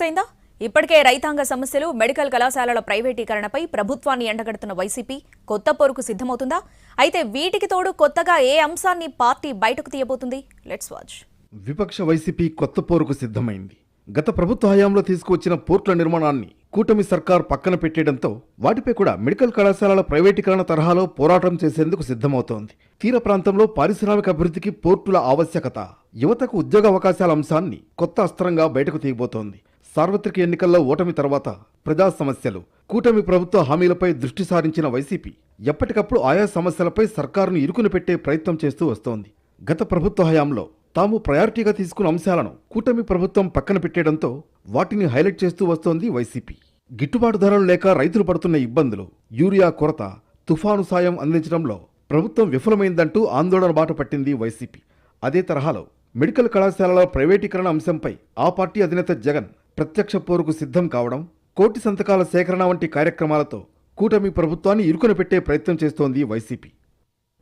అయిందా? ఇప్పటికే రైతాంగ సమస్యలు, మెడికల్ కళాశాలల ప్రైవేటీకరణపై ప్రభుత్వాన్ని ఎండగడుతున్న వైసీపీ కొత్త పోరుకు సిద్ధమవుతుందా? అయితే వీటికి తోడు కొత్తగా ఏ అంశాన్ని పార్టీ బయటకు తీయబోతుంది? Let's watch. విపక్ష వైసీపీ కొత్త పోరుకు సిద్ధమైంది. గత ప్రభుత్వ హయాంలో తీసుకువచ్చిన పోర్టుల నిర్మాణాన్ని కూటమి సర్కార్ పక్కన పెట్టేయడంతో వాటిపై కూడా మెడికల్ కళాశాలల ప్రైవేటీకరణ తరహాలో పోరాటం చేసేందుకు సిద్ధమవుతోంది. తీర ప్రాంతంలో పారిశ్రామిక అభివృద్ధికి పోర్టుల ఆవశ్యకత, యువతకు ఉద్యోగ అవకాశాల అంశాన్ని కొత్త అస్త్రంగా బయటకు తీయబోతోంది. సార్వత్రిక ఎన్నికల్లో ఓటమి తర్వాత ప్రజా సమస్యలు, కూటమి ప్రభుత్వ హామీలపై దృష్టి సారించిన వైసీపీ ఎప్పటికప్పుడు ఆయా సమస్యలపై సర్కారును ఇరుకుని పెట్టే ప్రయత్నం చేస్తూ వస్తోంది. గత ప్రభుత్వ హయాంలో తాము ప్రయారిటీగా తీసుకున్న అంశాలను కూటమి ప్రభుత్వం పక్కన పెట్టేయడంతో వాటిని హైలైట్ చేస్తూ వస్తోంది వైసీపీ. గిట్టుబాటు ధరలు లేక రైతులు పడుతున్న ఇబ్బందులు, యూరియా కొరత, తుఫాను సాయం అందించడంలో ప్రభుత్వం విఫలమైందంటూ ఆందోళన బాట పట్టింది వైసీపీ. అదే తరహాలో మెడికల్ కళాశాలల ప్రైవేటీకరణ అంశంపై ఆ పార్టీ అధినేత జగన్ ప్రత్యక్ష పోరుకు సిద్ధం కావడం, కోటి సంతకాల సేకరణ వంటి కార్యక్రమాలతో కూటమి ప్రభుత్వాన్ని ఇరుకున పెట్టే ప్రయత్నం చేస్తోంది వైసీపీ.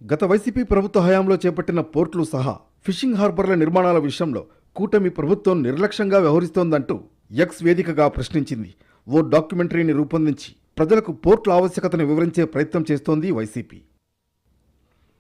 గత వైసీపీ ప్రభుత్వ హయాంలో చేపట్టిన పోర్టులు సహా ఫిషింగ్ హార్బర్ల నిర్మాణాల విషయంలో కూటమి ప్రభుత్వం నిర్లక్ష్యంగా వ్యవహరిస్తోందంటూ ఎక్స్ వేదికగా ప్రశ్నించింది. ఓ డాక్యుమెంటరీని రూపొందించి ప్రజలకు పోర్టుల ఆవశ్యకతను వివరించే ప్రయత్నం చేస్తోంది వైసీపీ.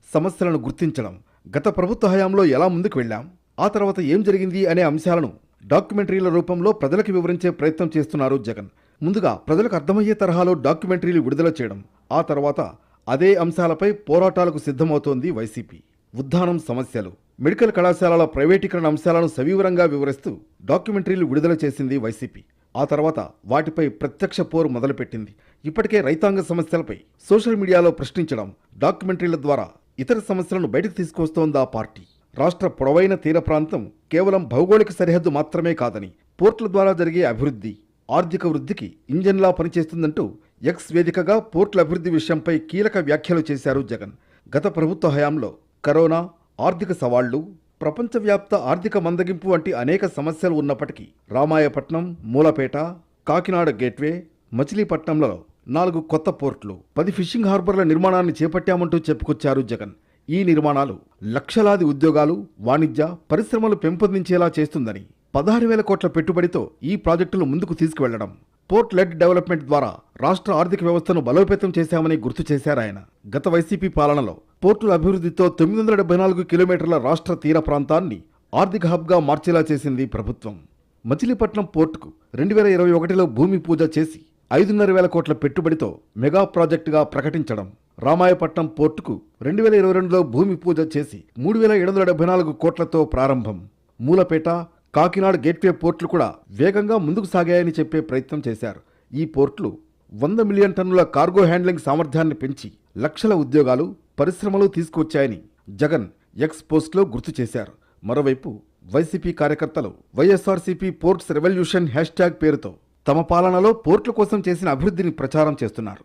సమస్యలను గుర్తించడం, గత ప్రభుత్వ హయాంలో ఎలా ముందుకు వెళ్లాం, ఆ తర్వాత ఏం జరిగింది అనే అంశాలను డాక్యుమెంటరీల రూపంలో ప్రజలకు వివరించే ప్రయత్నం చేస్తున్నారు జగన్. ముందుగా ప్రజలకు అర్థమయ్యే తరహాలో డాక్యుమెంటరీలు విడుదల చేయడం, ఆ తర్వాత అదే అంశాలపై పోరాటాలకు సిద్ధమవుతోంది వైసీపీ. ఉద్దానం సమస్యలు, మెడికల్ కళాశాలల ప్రైవేటీకరణ అంశాలను సవివరంగా వివరిస్తూ డాక్యుమెంటరీలు విడుదల చేసింది వైసీపీ. ఆ తర్వాత వాటిపై ప్రత్యక్ష పోరు మొదలుపెట్టింది. ఇప్పటికే రైతాంగ సమస్యలపై సోషల్ మీడియాలో ప్రశ్నించడం, డాక్యుమెంటరీల ద్వారా ఇతర సమస్యలను బయటకు తీసుకొస్తోంది ఆ పార్టీ. రాష్ట్ర పొడవైన తీర ప్రాంతం కేవలం భౌగోళిక సరిహద్దు మాత్రమే కాదని, పోర్టుల ద్వారా జరిగే అభివృద్ధి ఆర్థిక వృద్ధికి ఇంజన్లా పనిచేస్తుందంటూ ఎక్స్ వేదికగా పోర్టుల అభివృద్ధి విషయంపై కీలక వ్యాఖ్యలు చేశారు జగన్. గత ప్రభుత్వ హయాంలో కరోనా, ఆర్థిక సవాళ్లు, ప్రపంచవ్యాప్త ఆర్థిక మందగింపు వంటి అనేక సమస్యలు ఉన్నప్పటికీ రామాయపట్నం, మూలపేట, కాకినాడ గేట్వే, మచిలీపట్నంలో 4 కొత్త పోర్టులు, 10 ఫిషింగ్ హార్బర్ల నిర్మాణాన్ని చేపట్టామంటూ చెప్పుకొచ్చారు జగన్. ఈ నిర్మాణాలు లక్షలాది ఉద్యోగాలు, వాణిజ్య పరిశ్రమలు పెంపొందించేలా చేస్తుందని, 16,000 కోట్ల పెట్టుబడితో ఈ ప్రాజెక్టులు ముందుకు తీసుకువెళ్లడం, పోర్ట్ లెడ్ డెవలప్మెంట్ ద్వారా రాష్ట్ర ఆర్థిక వ్యవస్థను బలోపేతం చేశామని గుర్తు చేశారాయన. గత వైసీపీ పాలనలో పోర్టుల అభివృద్ధితో 974 కిలోమీటర్ల రాష్ట్ర తీర ప్రాంతాన్ని ఆర్థిక హబ్గా మార్చేలా చేసింది ప్రభుత్వం. మచిలీపట్నం పోర్టుకు 2021లో భూమి పూజ చేసి 5,500 కోట్ల పెట్టుబడితో మెగా ప్రాజెక్టుగా ప్రకటించడం, రామాయపట్నం పోర్టుకు 2022లో భూమి పూజ చేసి 3,774 కోట్లతో ప్రారంభం, మూలపేట, కాకినాడ గేట్వే పోర్టులు కూడా వేగంగా ముందుకు సాగాయని చెప్పే ప్రయత్నం చేశారు. ఈ పోర్టులు 100 మిలియన్ టన్నుల కార్గో హ్యాండ్లింగ్ సామర్థ్యాన్ని పెంచి లక్షల ఉద్యోగాలు, పరిశ్రమలు తీసుకువచ్చాయని జగన్ ఎక్స్ పోస్ట్లో గుర్తు చేశారు. మరోవైపు వైసీపీ కార్యకర్తలు వైఎస్ఆర్సీపీ పోర్ట్స్ రెవల్యూషన్ హ్యాష్ట్యాగ్ పేరుతో తమ పాలనలో పోర్టుల కోసం చేసిన అభివృద్ధిని ప్రచారం చేస్తున్నారు.